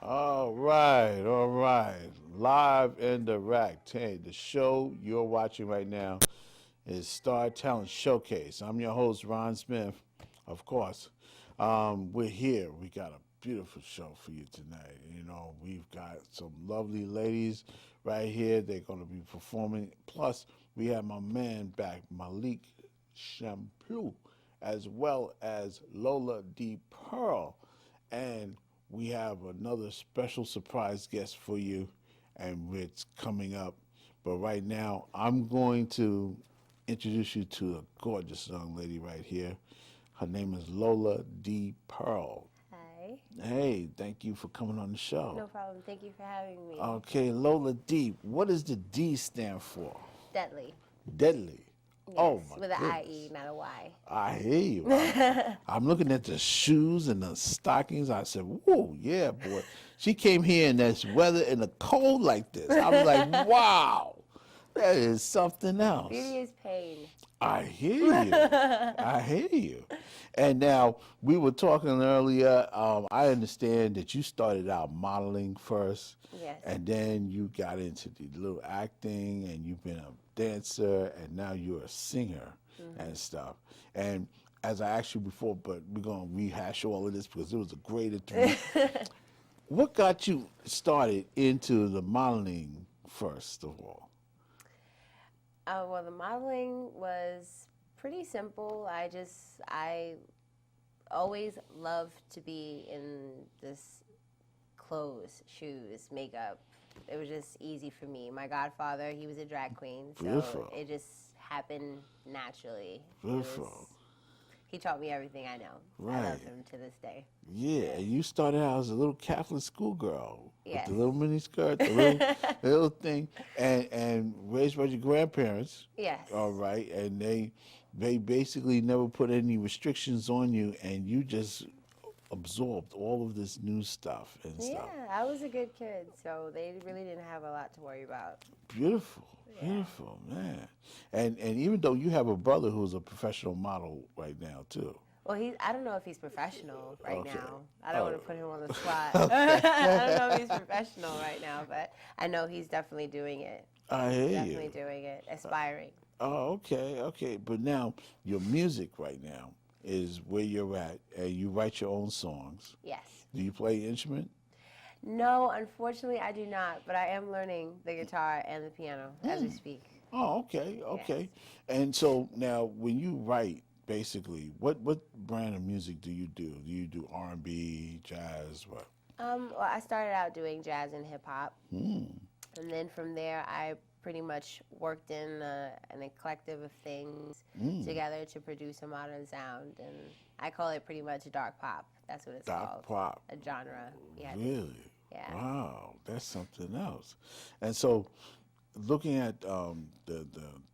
All right. Live and direct. Hey, the show you're watching right now is Star Talent Showcase. I'm your host, Ron Smith, of course. We're here. We got a beautiful show for you tonight. You know, we've got some lovely ladies right here. They're going to be performing. Plus, we have my man back, Malik Champloo, as well as Lola D. Pearl. And we have another special surprise guest for you, and it's coming up. But right now, I'm going to introduce you to a gorgeous young lady right here. Her name is Lola D. Pearl. Hi. Hey, thank you for coming on the show. No problem. Thank you for having me. Okay, Lola D. What does the D stand for? Deadly. Deadly. Yes, Oh my with an goodness. IE, not a Y. I hear you. I'm looking at the shoes and the stockings. I said, whoa, yeah, boy. She came here in this weather in the cold like this. I was like, wow, that is something else. Beauty is pain. I hear you. I hear you. And now, we were talking earlier. I understand that you started out modeling first. Yes. And then you got into the little acting, and you've been a dancer, and now you're a singer and stuff. And as I asked you before, but we're going to rehash all of this because it was a great interview. What got you started into the modeling first of all? Well, the modeling was pretty simple. I always loved to be in this clothes, shoes, makeup. It was just easy for me. My godfather, he was a drag queen, so Beautiful. it just happened naturally. Beautiful. He taught me everything I know. I Right. love him to this day. Yeah, and you started out as a little Catholic schoolgirl Yes. with the little mini skirt, the little thing, and raised by your grandparents. Yes. All right, and they basically never put any restrictions on you, and you just absorbed all of this new stuff and Yeah, stuff. I was a good kid, so they really didn't have a lot to worry about. Beautiful, beautiful, man. And even though you have a brother who's a professional model right now too. Well, I don't know if he's professional right Okay. now. I don't want to put him on the spot. Okay. I don't know if he's professional right now, but I know he's definitely doing it. I hear Definitely you. doing it, aspiring. Oh, okay. But now your music right now is where you're at, and you write your own songs. Yes. Do you play instrument? No, unfortunately, I do not, but I am learning the guitar and the piano as we speak. Oh, okay. And so now, when you write, basically, what brand of music do you do? Do you do R&B, jazz, what? Well, I started out doing jazz and hip hop, Mm. and then from there, I pretty much worked in an collective of things together to produce a modern sound, and I call it pretty much dark pop. That's what it's Dark called. pop. A genre. Yeah. Really? Yeah. Wow, that's something else. And so, looking at the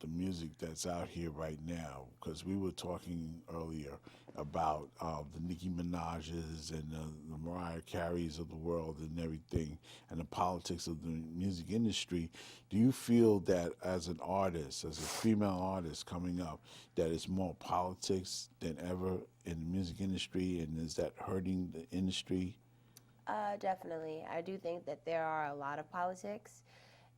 music that's out here right now, because we were talking earlier about the Nicki Minaj's and the Mariah Careys of the world and everything, and the politics of the music industry. Do you feel that as an artist, as a female artist coming up, that it's more politics than ever in the music industry, and is that hurting the industry? Definitely. I do think that there are a lot of politics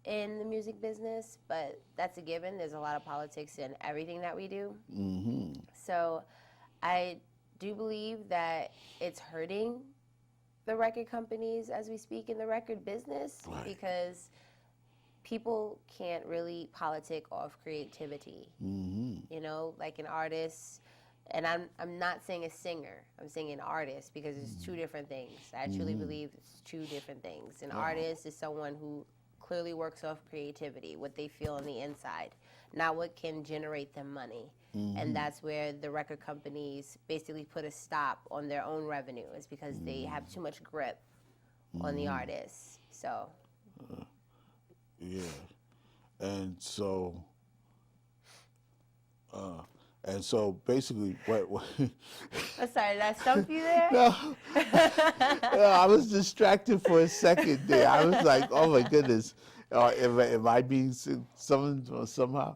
in the music business, but that's a given. There's a lot of politics in everything that we do. Mm-hmm. So I do believe that it's hurting the record companies as we speak in the record business Right. because people can't really politic off creativity. Mm-hmm. You know, like an artist, and I'm not saying a singer, I'm saying an artist because it's two different things. I truly believe it's two different things. An artist is someone who clearly works off creativity, what they feel on the inside. not what can generate them money. And that's where the record companies basically put a stop on their own revenue. It's because they have too much grip on the artists. So. Yeah. And so basically what I'm sorry, did I stump you there? no, no, I was distracted for a second there. I was like, oh my goodness, am I being summoned or somehow?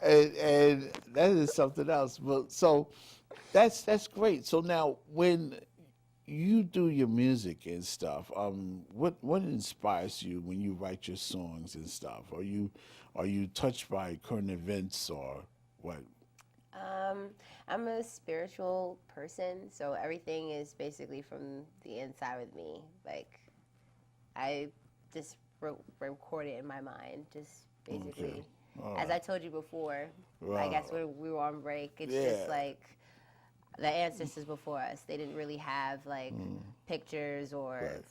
And that is something else. But so that's great. So now when you do your music and stuff, what inspires you when you write your songs and stuff? Are you touched by current events or what? I'm a spiritual person, so everything is basically from the inside with me. Like, I just record it in my mind, just basically. Okay. As I told you before, I guess when we were on break, it's Yeah. just like the ancestors before us. They didn't really have like pictures or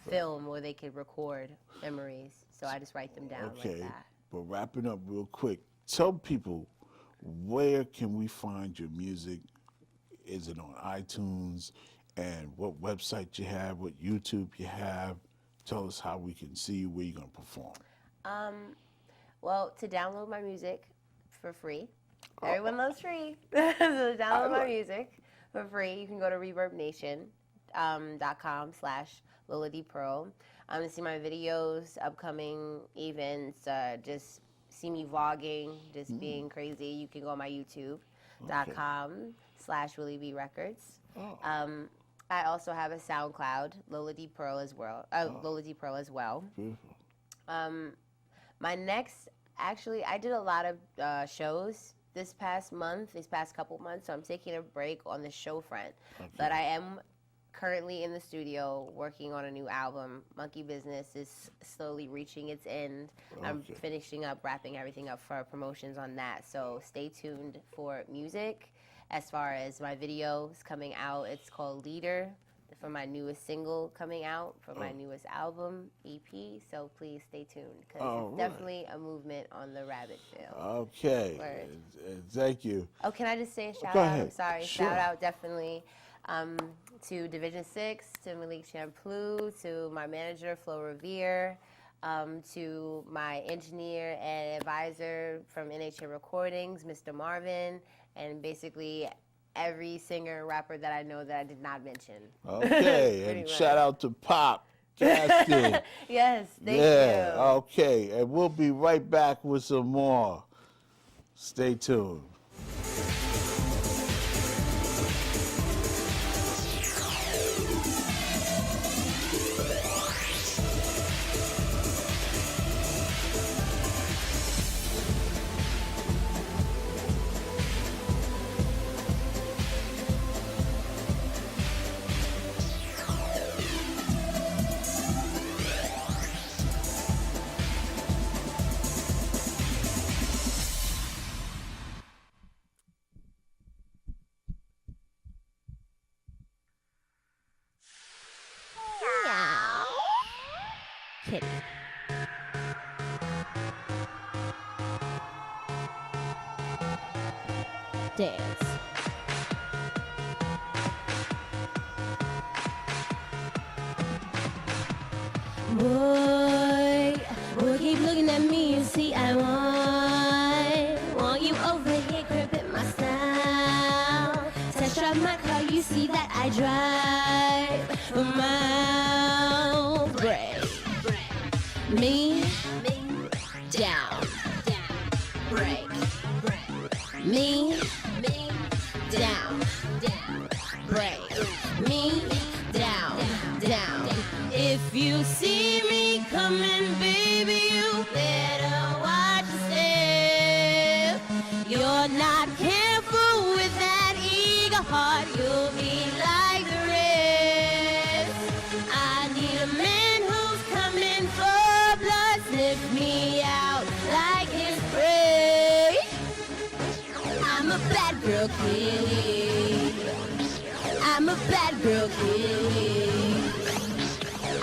film where they could record memories, so I just write them down like that. But wrapping up real quick, tell people, where can we find your music? Is it on iTunes? And what website you have, what YouTube you have? Tell us how we can see you, where you're going to perform. Well, to download my music for free, everyone loves free. So to download my music for free, you can go to ReverbNation.com/Lola D Pearl. To see my videos, upcoming events, just see me vlogging, just being crazy. You can go on my YouTube.com/Willie B Records. I also have a SoundCloud, Lola D Pearl as well. Lola D Pearl as well. Beautiful. My next, actually, I did a lot of shows these past couple months, so I'm taking a break on the show front. Okay. But I am currently in the studio working on a new album. Monkey Business is slowly reaching its end. I'm finishing up, wrapping everything up for promotions on that. So stay tuned for music. As far as my videos coming out, it's called Leader, for my newest single coming out, for my newest album, EP. So please stay tuned, because it's definitely a movement on the rabbit field. Okay. Thank you. Oh, can I just say a shout Go out? ahead. I'm sorry. Sure. Shout out definitely to Division 6, to Malik Champloo, to my manager, Flo Revere, to my engineer and advisor from NHA Recordings, Mr. Marvin, and basically every singer and rapper that I know that I did not mention. Okay, and shout out to Pop Casting. Yes, thank you. Okay, and we'll be right back with some more. Stay tuned. Kitty. Dance. Boy, keep looking at me and see I want you over here, gripping my style. Test drive my car, you see that I drive a mile. Break me down. Break me down. Break me down. If you see me coming, baby, you better watch your step. You're not careful with that eager heart, you'll be like the rest. I need a man who's coming for blood, sniff me out like his prey. I'm a bad girl, kid. I'm a bad girl, kid.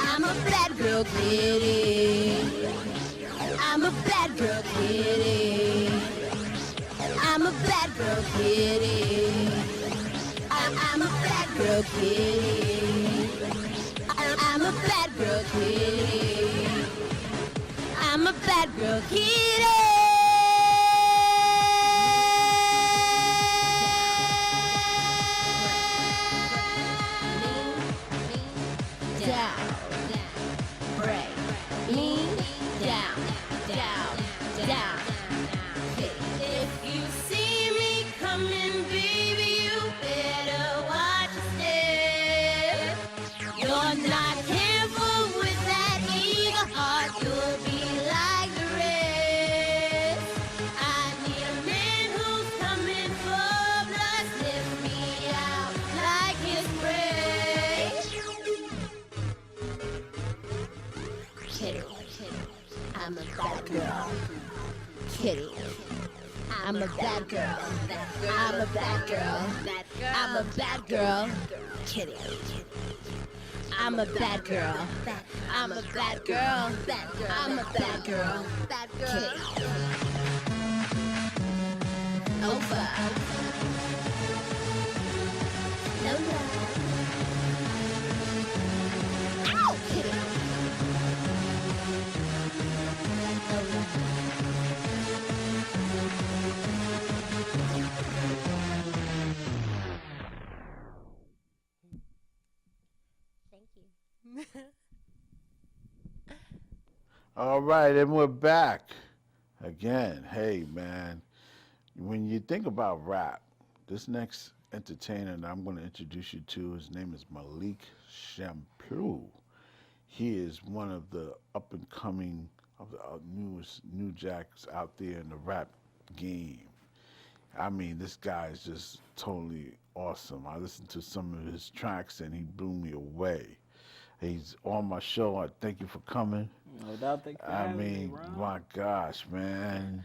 I'm a bad girl, kitty. I'm a a bad girl kitty. I'm a bad girl kitty. I'm a bad girl kitty. I'm a bad girl kitty. I'm a bad girl kitty. Down, break, me down, down, down. If you see me coming, baby, you better watch your step. You're not careful with that eager heart, you'll be like the rest. I need a man who's coming for blood, sniff me out like his prey. Kitty, I'm a bad girl. Kitty, I'm a bad girl. I'm a bad girl. I'm a bad girl. Kitty, I'm a bad girl. I'm a bad girl. I'm a bad girl. Kitty, over. Lola. Ow, kitty. Lola. Thank you. All right, and we're back again. Hey, man, when you think about rap, this next entertainer that I'm going to introduce you to, his name is Malik Champloo. He is one of the up and coming of the newest new jacks out there in the rap game. I mean, this guy is just totally awesome. I listened to some of his tracks and he blew me away. He's on my show. I thank you for coming. No doubt. Thank you for I having me, mean, Ron. my gosh, man.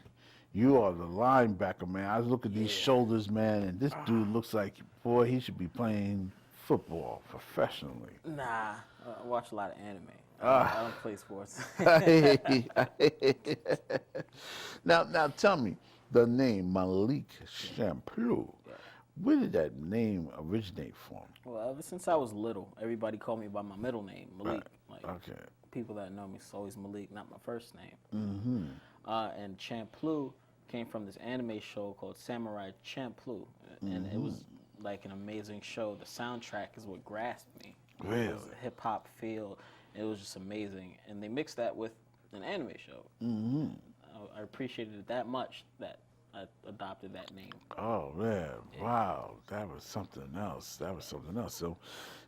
You are the linebacker, man. I look at these shoulders, man, and this dude looks like, boy, he should be playing football professionally. Nah, I watch a lot of anime. I don't play sports. Now tell me, the name Malik Champloo, where did that name originate from? Well, ever since I was little, everybody called me by my middle name, Malik. Like, Okay. people that know me, it's always Malik, not my first name. Mm-hmm. And Champloo came from this anime show called Samurai Champloo, and it was like an amazing show. The soundtrack is what grasped me. Really? It was a hip hop feel. It was just amazing, and they mixed that with an anime show. Mm-hmm. I appreciated it that much that I adopted that name. Oh, man. Wow. That was something else. So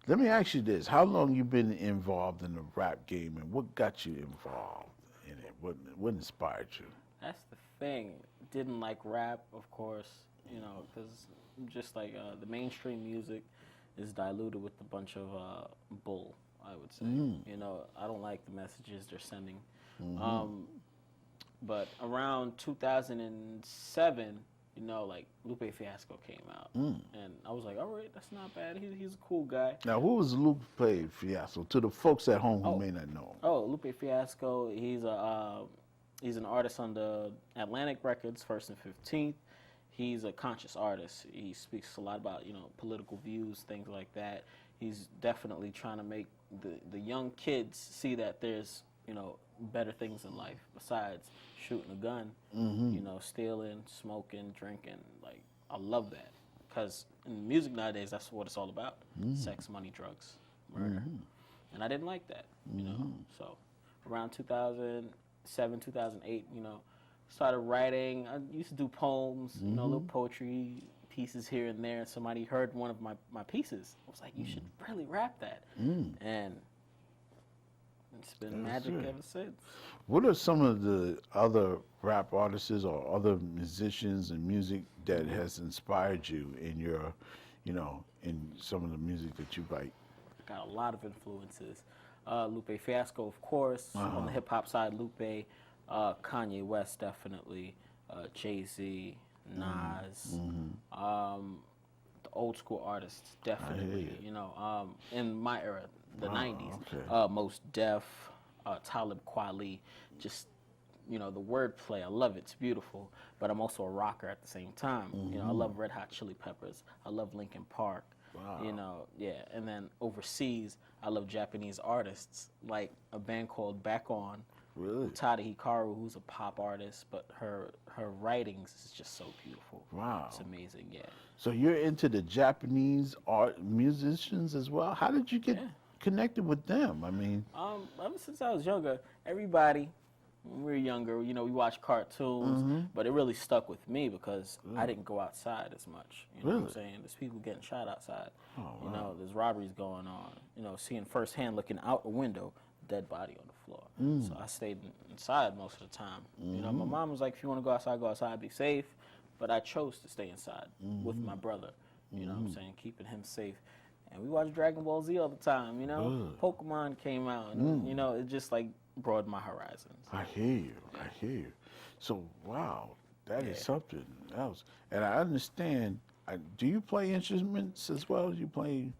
let me ask you this. How long you been involved in the rap game, and what got you involved in it? What inspired you? That's the thing. Didn't like rap, of course, you know, because just like the mainstream music is diluted with a bunch of bull, I would say. You know, I don't like the messages they're sending. But around 2007, you know, like Lupe Fiasco came out, and I was like, all right, that's not bad. He's a cool guy. Now, who was Lupe Fiasco? To the folks at home who may not know him. Oh, Lupe Fiasco, he's an artist on the Atlantic Records, First and 15th. He's a conscious artist. He speaks a lot about, you know, political views, things like that. He's definitely trying to make the young kids see that there's, you know, better things in life besides shooting a gun, you know, stealing, smoking, drinking. Like, I love that. Because in music nowadays, that's what it's all about. Sex, money, drugs, murder. And I didn't like that, you know. So around 2007, 2008, you know, started writing. I used to do poems, you know, little poetry pieces here and there. Somebody heard one of my pieces. I was like, you should really rap that. And it's been magic ever since. What are some of the other rap artists or other musicians and music that has inspired you in your, you know, in some of the music that you write? Got a lot of influences. Lupe Fiasco, of course. On the hip hop side, Lupe, Kanye West, definitely. Jay-Z, Nas. The old school artists, definitely. You know, in my era, the 90s. Most Def, Talib Kweli, just you know, the wordplay. I love it. It's beautiful. But I'm also a rocker at the same time. You know, I love Red Hot Chili Peppers. I love Linkin Park. Wow. You know, yeah. And then overseas, I love Japanese artists, like a band called Back On. Really? Utada Hikaru, who's a pop artist, but her writings is just so beautiful. Wow. It's amazing, yeah. So you're into the Japanese art musicians as well? How did you get connected with them? I mean, Ever since I was younger, everybody, when we were younger, you know, we watched cartoons, but it really stuck with me because I didn't go outside as much. You know what I'm saying? There's people getting shot outside. You know, there's robberies going on. You know, seeing firsthand, looking out a window, dead body on the floor. So I stayed inside most of the time. You know, my mom was like, if you want to go outside, be safe. But I chose to stay inside with my brother. You know what I'm saying? Keeping him safe. And we watched Dragon Ball Z all the time, you know? Pokemon came out, and, you know, it just, like, broadened my horizons. I hear you. I hear you. So, wow, that is something else. And I understand, do you play instruments as well? Do you play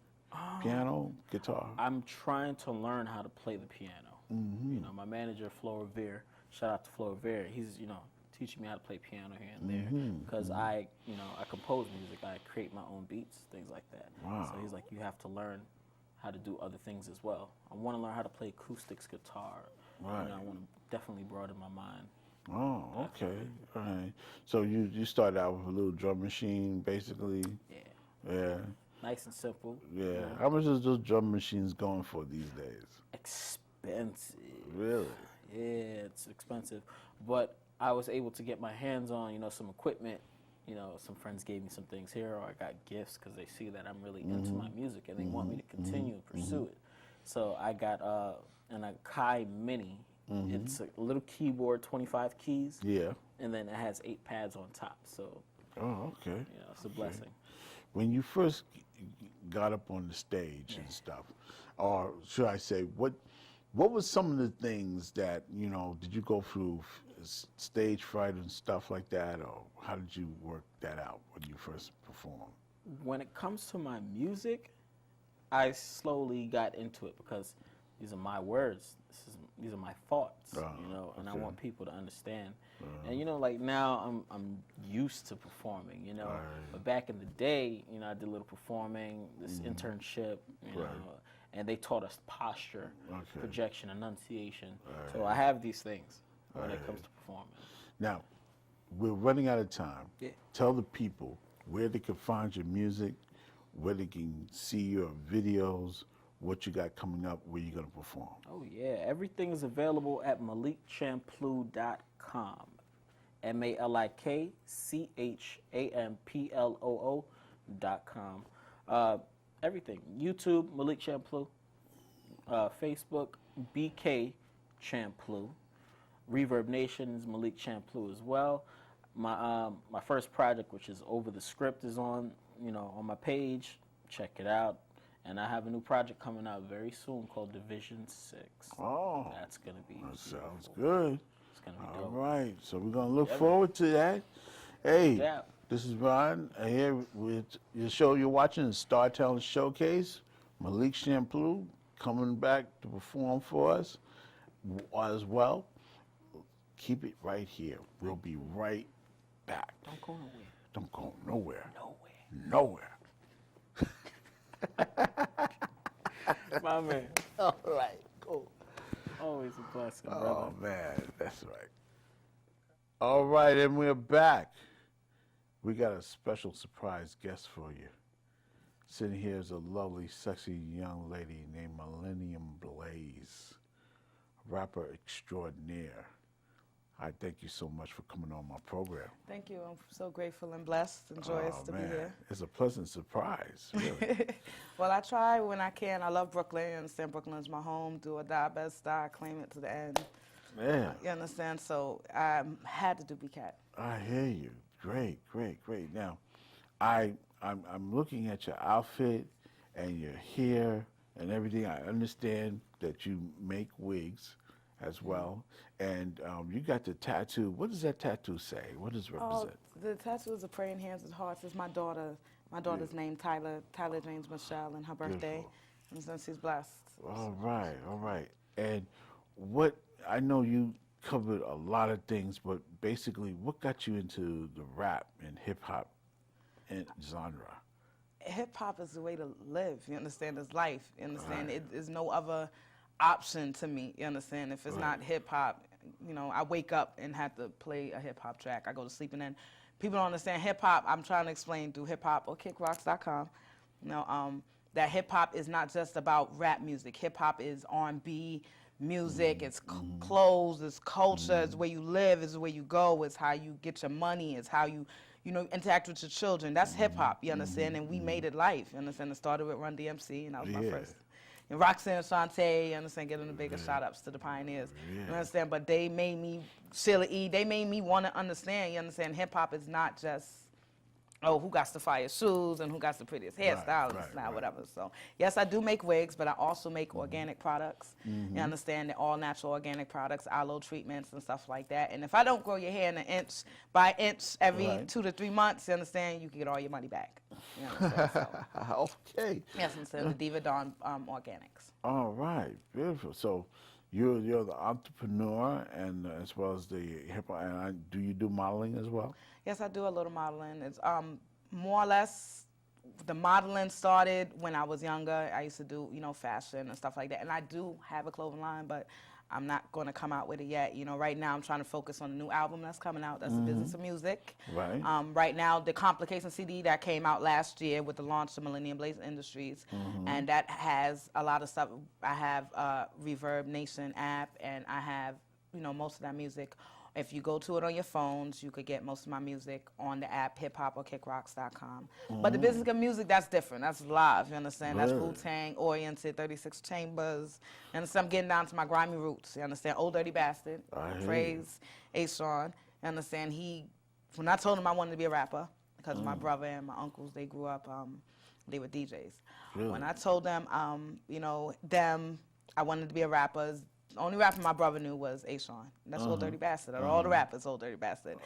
piano, guitar? I'm trying to learn how to play the piano. You know, my manager, Flo Revere, shout out to Flo Revere, he's, you know, teaching me how to play piano here and there because I compose music, I create my own beats, things like that. Wow. So he's like, you have to learn how to do other things as well. I want to learn how to play acoustics guitar. Right. You know, I want to definitely broaden my mind. Oh, okay. All right. So you started out with a little drum machine, basically? Yeah. Yeah. Nice and simple. Yeah. How much is those drum machines going for these days? Expensive. Really? Yeah, it's expensive. But I was able to get my hands on, you know, some equipment. You know, some friends gave me some things here, or I got gifts because they see that I'm really into my music and they want me to continue and pursue it. So I got an Akai Mini. It's a little keyboard, 25 keys. Yeah. And then it has 8 pads on top. So, Oh, okay. you know, it's a blessing. When you first got up on the stage and stuff, or should I say, what was some of the things that, you know, did you go through stage fright and stuff like that, or how did you work that out when you first performed? When it comes to my music, I slowly got into it because these are my words. These are my thoughts, you know, and I want people to understand. And, you know, like now I'm used to performing, you know, but back in the day, you know, I did a little performing, this internship, you know, and they taught us posture, projection, enunciation. So I have these things when it comes to performing. Now, we're running out of time. Yeah. Tell the people where they can find your music, where they can see your videos, what you got coming up, where you're going to perform. Oh, yeah. Everything is available at malikchamploo.com. MalikChamploo.com. Everything. YouTube, Malik Champloo. Facebook, BK Champloo. Reverb Nation is Malik Champloo as well. My first project, which is Over the Script, is on my page. Check it out. And I have a new project coming out very soon called Division 6. Oh, that's gonna be. That sounds good. It's gonna be All dope. right, so we're gonna look forward to that. Hey, Yeah. this is Ron here with your show you're watching, the Startalent Showcase. Malik Champloo coming back to perform for us as well. Keep it right here. We'll be right back. Don't go nowhere. Don't go nowhere. Nowhere. Nowhere. My man. All right, cool. Always a blessing, brother. Oh, man, that's right. All right, and we're back. We got a special surprise guest for you. Sitting here is a lovely, sexy young lady named Millenium Blaze, rapper extraordinaire. I thank you so much for coming on my program. Thank you. I'm so grateful and blessed and joyous to be here. It's a pleasant surprise, really. Well, I try when I can. I love Brooklyn. You understand? Brooklyn's my home. Do or die, best die. Claim it to the end. Yeah. You understand? So I had to do BCAT. I hear you. Great, great, great. Now, I'm looking at your outfit and your hair and everything. I understand that you make wigs as well. And you got the tattoo. What does that tattoo say? What does it represent? The tattoo is a praying hands with hearts. It's my daughter. My daughter's name, Tyler James Michelle, and her birthday. And so she's blessed. All right, all right. And what, I know you covered a lot of things, but basically, what got you into the rap and hip hop and genre? Hip hop is the way to live. You understand? It's life. You understand? Right. There's no other option to me. You understand? If it's not hip hop, you know, I wake up and have to play a hip hop track. I go to sleep, and then people don't understand hip hop. I'm trying to explain through hip hop or kickrocks.com. You know, that hip hop is not just about rap music. Hip hop is R&B music. It's clothes. It's culture. It's where you live. It's where you go. It's how you get your money. It's how you know, interact with your children. That's hip hop, you understand? And we made it life, you understand? It started with Run DMC, and that was my first. And Roxanne and Shantae, you understand, getting the biggest shout outs to the pioneers. You understand? But they made me, Sheila E., they made me want to understand, you understand? Hip hop is not just, oh, who got the fire shoes and who got the prettiest hairstyle and whatever. So, yes, I do make wigs, but I also make organic products. You understand? They're all natural organic products, aloe treatments and stuff like that. And if I don't grow your hair in an inch by inch every 2 to 3 months, you understand? You can get all your money back. You understand? So, Okay. yes, instead of the Diva Dawn Organics. All right, beautiful. So you're the entrepreneur and as well as the hip hop. And do you do modeling as well? Yes, I do a little modeling. It's more or less the modeling started when I was younger. I used to do, you know, fashion and stuff like that. And I do have a clothing line, but I'm not going to come out with it yet. You know, right now I'm trying to focus on the new album that's coming out. That's the Business of Music. Right. Right now, the Complication CD that came out last year with the launch of Millennium Blaze Industries, and that has a lot of stuff. I have Reverb Nation app, and I have, you know, most of that music. If you go to it on your phones, you could get most of my music on the app, hiphop or kickrocks.com. But the Business of Music, that's different. That's live, you understand? That's Wu-Tang, oriented, 36 chambers. You understand? I'm getting down to my grimy roots, you understand? Old Dirty Bastard, praise A-Sean. You understand? When I told him I wanted to be a rapper, because my brother and my uncles, they grew up, they were DJs. Really? When I told them, you know, I wanted to be a rapper, the only rapper my brother knew was A-Sean. That's Old Dirty Bastard. Out of all the rappers, Old Dirty Bastard.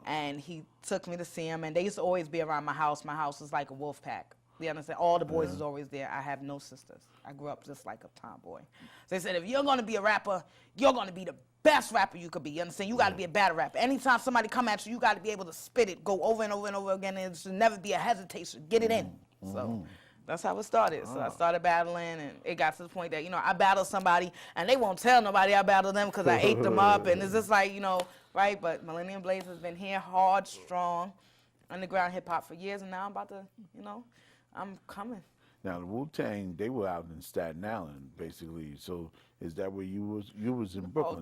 And he took me to see him, and they used to always be around my house. My house was like a wolf pack. You understand? All the boys was always there. I have no sisters. I grew up just like a tomboy. So they said, if you're going to be a rapper, you're going to be the best rapper you could be. You understand? You got to be a battle rapper. Anytime somebody come at you, you got to be able to spit it, go over and over and over again, and it should never be a hesitation. Get it in. So that's how it started. So I started battling, and it got to the point that, you know, I battled somebody, and they won't tell nobody I battled them because I ate them up, and it's just like, you know, right? But Millennium Blaze has been here hard, strong, underground hip-hop for years, and now I'm about to, you know, I'm coming. Now the Wu-Tang, they were out in Staten Island, basically. So is that where you was in Brooklyn?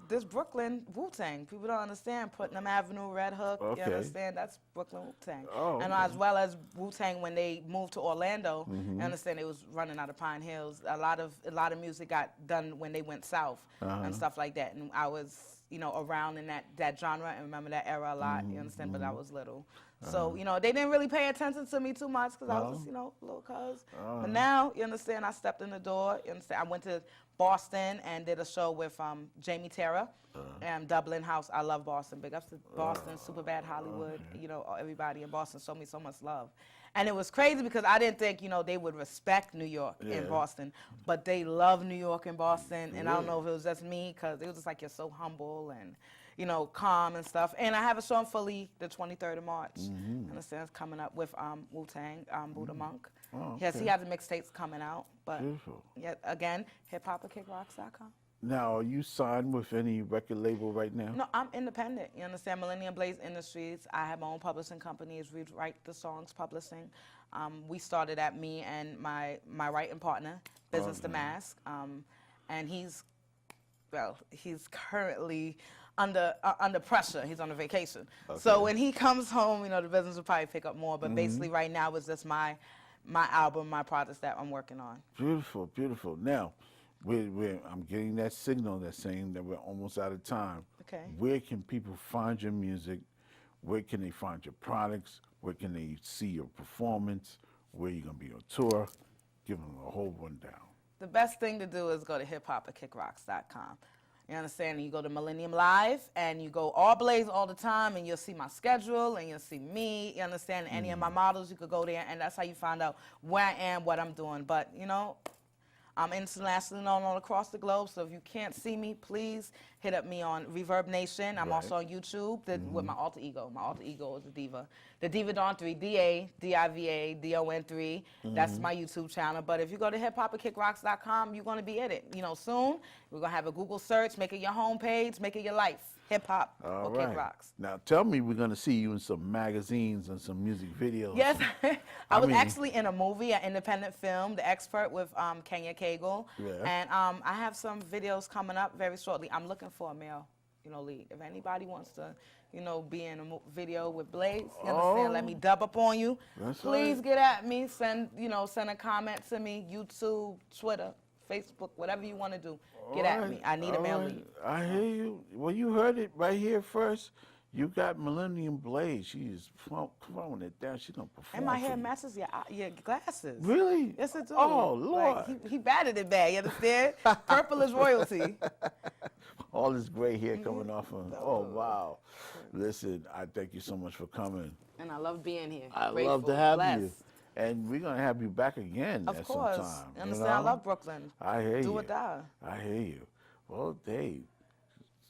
This Brooklyn Wu-Tang. People don't understand. Putnam Avenue, Red Hook. Okay. You understand? That's Brooklyn Wu-Tang. Oh, And as well as Wu-Tang when they moved to Orlando. You understand? It was running out of Pine Hills. A lot of music got done when they went south and stuff like that. And I was, you know, around in that genre and remember that era a lot. You understand? But I was little. So, you know, they didn't really pay attention to me too much because I was, you know, a little cuz. But now, you understand, I stepped in the door. You understand, I went to Boston and did a show with Jamie Terra and Dublin House. I love Boston. Big ups to Boston, Superbad Hollywood. You know, everybody in Boston showed me so much love. And it was crazy because I didn't think, you know, they would respect New York in Boston. But they love New York and Boston. And I don't know if it was just me because it was just like, you're so humble and, you know, calm and stuff. And I have a show in Philly the 23rd of March. Understand? It's coming up with Wu-Tang, Buddha Monk. Oh, Yes, okay. he has the mixtapes coming out. But Beautiful. yet again, hiphopandkickrocks.com. Now, are you signed with any record label right now? No, I'm independent. You understand? Millennium Blaze Industries. I have my own publishing company. It's Rewrite the Songs Publishing. We started at me and my writing partner, Business the Mask. And he's currently under pressure. He's on a vacation. Okay. So when he comes home, you know, the business will probably pick up more. But basically right now it's just my album, my projects that I'm working on. Beautiful, beautiful. Now, I'm getting that signal that's saying that we're almost out of time. Okay. Where can people find your music? Where can they find your products? Where can they see your performance? Where you going to be on tour? Give them a whole rundown. The best thing to do is go to hiphopandkickrocks.com. You understand? And you go to Millennium Live, and you go all blaze all the time, and you'll see my schedule, and you'll see me. You understand? Any of my models, you could go there, and that's how you find out where I am, what I'm doing. But, you know, I'm internationally known all across the globe, so if you can't see me, please hit up me on Reverb Nation. I'm Right. also on YouTube with my alter ego. My alter ego is the Diva. The Diva Dawn 3, D-A-D-I-V-A, D-O-N 3. That's my YouTube channel. But if you go to hiphopandkickrocks.com, you're going to be in it. You know, soon, we're going to have a Google search, make it your homepage, make it your life. Hip Hop All or right. Kick Rocks. Now tell me we're gonna see you in some magazines and some music videos. Yes, I was mean- actually in a movie, an independent film, The Expert with Kenya Cagle. Yeah. And I have some videos coming up very shortly. I'm looking for a male, lead. If anybody wants to, be in a video with Blaze, you understand? Let me dub up on you. That's Please right. get at me. Send a comment to me. YouTube, Twitter, Facebook, whatever you want to do. Get at me. I need a male lead. I hear you. Well, you heard it right here first. You got Millennium Blaze. She's throwing it down. She's gonna perform. And my for hair you. matches your glasses. Really? Yes, it do. Oh, Lord. Like, he batted it bad, you understand? Purple is royalty. All this gray hair coming off of. Oh, wow. Listen, I thank you so much for coming. And I love being here. I love Grateful, to have you. blessed. And we're going to have you back again Of at course. some time. You understand? I love Brooklyn. I hear you. Do or die. I hear you. Well, Dave,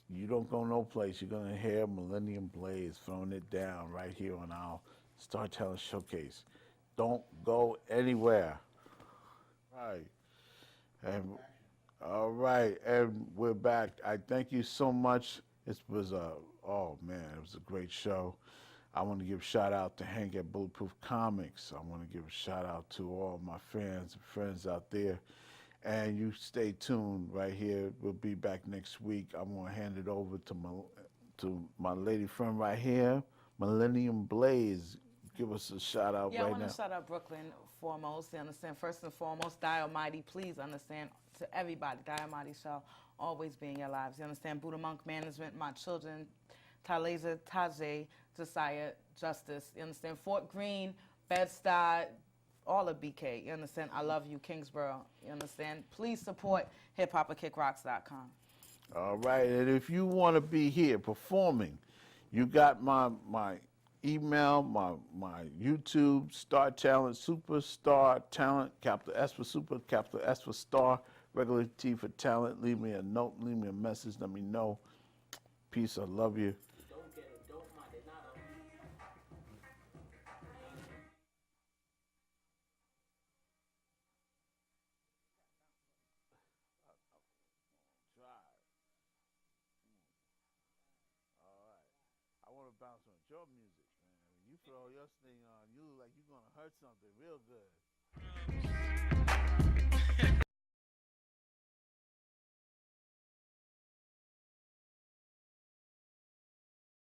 you don't go no place. You're going to hear Millennium Blaze throwing it down right here on our Startalent Showcase. Don't go anywhere. Right. And all right, and we're back. I thank you so much. It was oh man, it was a great show. I want to give a shout out to Hank at Bulletproof Comics. I want to give a shout out to all my fans and friends out there. And you stay tuned right here. We'll be back next week. I'm gonna hand it over to my lady friend right here, Millennium Blaze. Give us a shout out Yeah, I right want now. to shout out Brooklyn foremost. You understand? First and foremost, Die Almighty, please understand to everybody, Die Almighty shall always be in your lives. You understand? Buddha Monk Management, my children, Taleza, Tajay, Josiah, Justice. You understand? Fort Greene, Bed-Stuy, all of BK. You understand? I love you, Kingsborough. You understand? Please support hiphopandkickrocks.com. All right, and if you want to be here performing, you got my email, my YouTube, Startalent, Superstar Talent, capital S for Super, capital S for Star, regular T for Talent. Leave me a note, leave me a message, let me know. Peace, I love you. Don't get it, don't mind it, not I want to bounce on your music, man. When you throw your thing on, you look like you're going to hurt something real good.